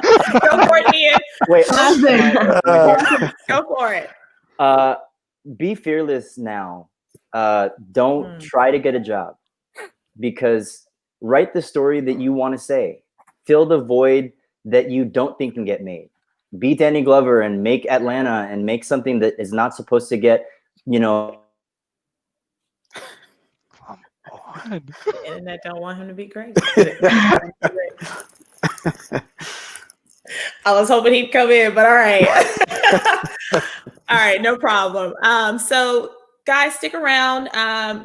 S5: Go for it, Ian.
S13: Wait.
S5: Go for it.
S13: Be fearless now. Don't try to get a job, because write the story that you want to say. Fill the void that you don't think can get made. Be Danny Glover and make Atlanta and make something that is not supposed to get,
S5: The internet don't want him to be great. I was hoping he'd come in, but all right. All right, no problem. So guys, stick around.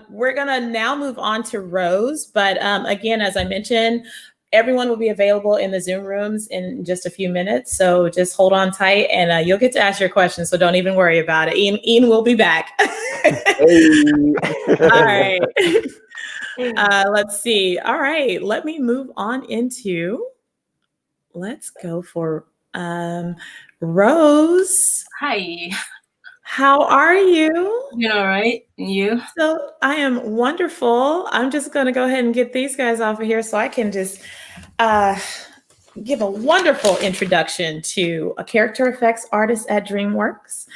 S5: We're gonna now move on to Rose, but again, as I mentioned, everyone will be available in the Zoom rooms in just a few minutes. So just hold on tight, and you'll get to ask your questions. So don't even worry about it. Ian will be back. All right. Let's see. All right, let me move on into. Let's go for Rose.
S14: Hi.
S5: How are you?
S14: You all right? And you?
S5: So I am wonderful. I'm just going to go ahead and get these guys off of here so I can just give a wonderful introduction to a character effects artist at DreamWorks.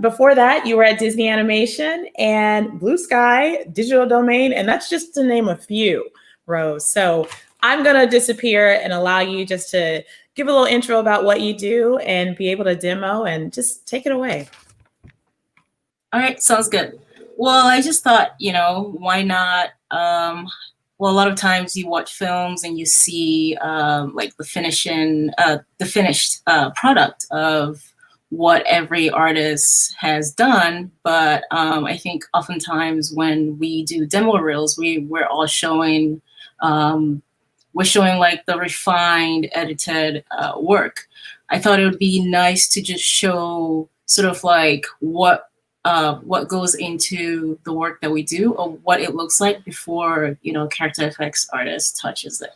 S5: Before that, you were at Disney Animation and Blue Sky Digital Domain, and that's just to name a few, Rose. So I'm going to disappear and allow you just to give a little intro about what you do and be able to demo, and just take it away.
S14: All right, sounds good. Well, I just thought, why not? Well, a lot of times you watch films and you see like the finished product of what every artist has done. But I think oftentimes when we do demo reels, we're all showing like the refined, edited work. I thought it would be nice to just show sort of like what goes into the work that we do, or what it looks like before, character effects artist touches it.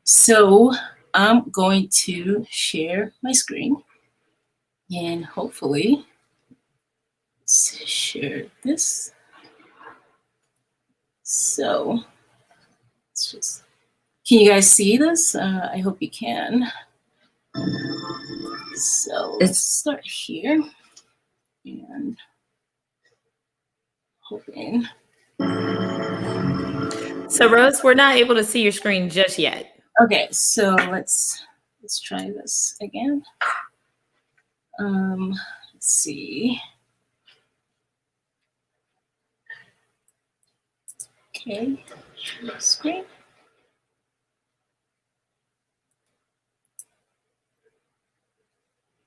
S14: So I'm going to share my screen and hopefully share this. So let's just, can you guys see this? I hope you can. So let's start here and hoping.
S5: So Rose, we're not able to see your screen just yet.
S14: Okay, so let's try this again. Let's see. Okay, share screen.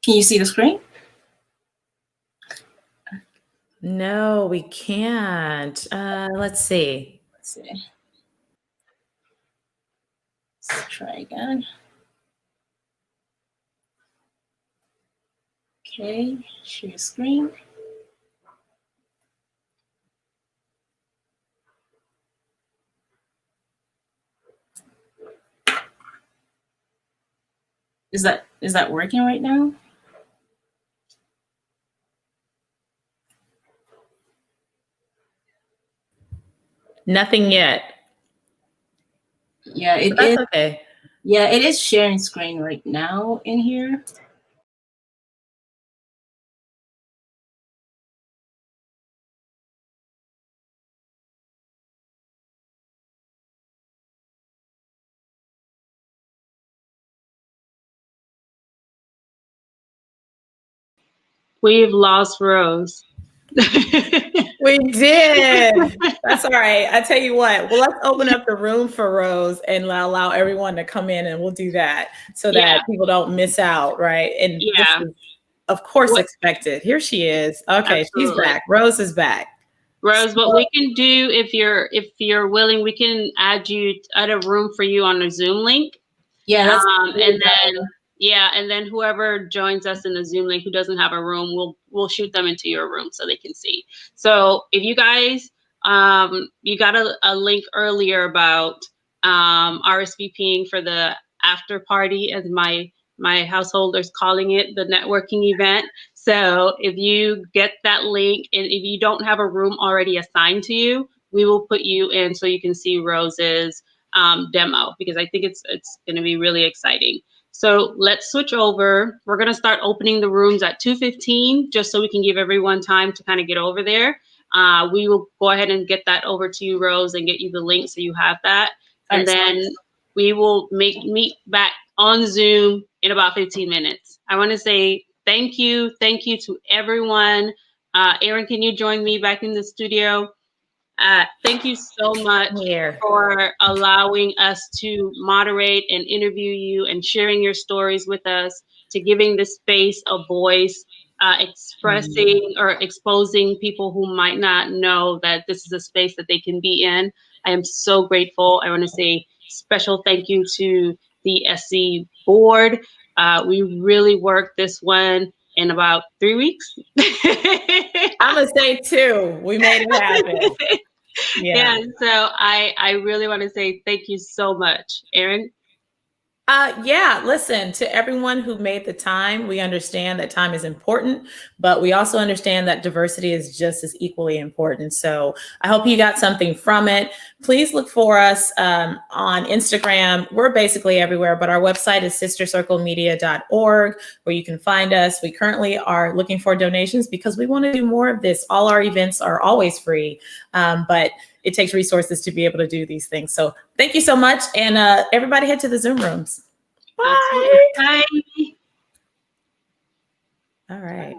S14: Can you see the screen?
S5: No, we can't. Let's see.
S14: Let's try again. Okay, share screen. Is that working right now?
S5: Nothing yet.
S14: Yeah, it is.
S5: Okay.
S14: Yeah, it is sharing screen right now in here.
S4: We've lost Rose.
S5: We did. That's all right. I tell you what, well, let's open up the room for Rose and allow everyone to come in, and we'll do that so that people don't miss out, right? And of course, expected. Here she is. Okay, she's back. Rose is back.
S6: Rose, what we can do, if you're willing, we can add a room for you on a Zoom link.
S14: Yeah, that's
S6: and then whoever joins us in the Zoom link who doesn't have a room, we'll shoot them into your room so they can see. So if you guys, you got a link earlier about RSVPing for the after party, as my householders calling it, the networking event. So if you get that link, and if you don't have a room already assigned to you, we will put you in so you can see Rose's demo, because I think it's going to be really exciting. So let's switch over. We're going to start opening the rooms at 2:15, just so we can give everyone time to kind of get over there. We will go ahead and get that over to you, Rose, and get you the link so you have that. And then we will meet back on Zoom in about 15 minutes. I want to say thank you to everyone. Aaron, can you join me back in the studio? Thank you so much for allowing us to moderate and interview you and sharing your stories with us, to giving this space a voice, expressing or exposing people who might not know that this is a space that they can be in. I am so grateful. I want to say special thank you to the SC board. We really worked this one in about 3 weeks.
S5: I'm gonna say 2. We made it happen.
S6: Yeah. And so I really want to say thank you so much, Aaron.
S5: Yeah, listen, to everyone who made the time, we understand that time is important, but we also understand that diversity is just as equally important. So I hope you got something from it. Please look for us on Instagram. We're basically everywhere, but our website is sistercirclemedia.org, where you can find us. We currently are looking for donations because we want to do more of this. All our events are always free, but it takes resources to be able to do these things. So thank you so much. And everybody head to the Zoom rooms. Bye.
S6: Bye.
S5: All right.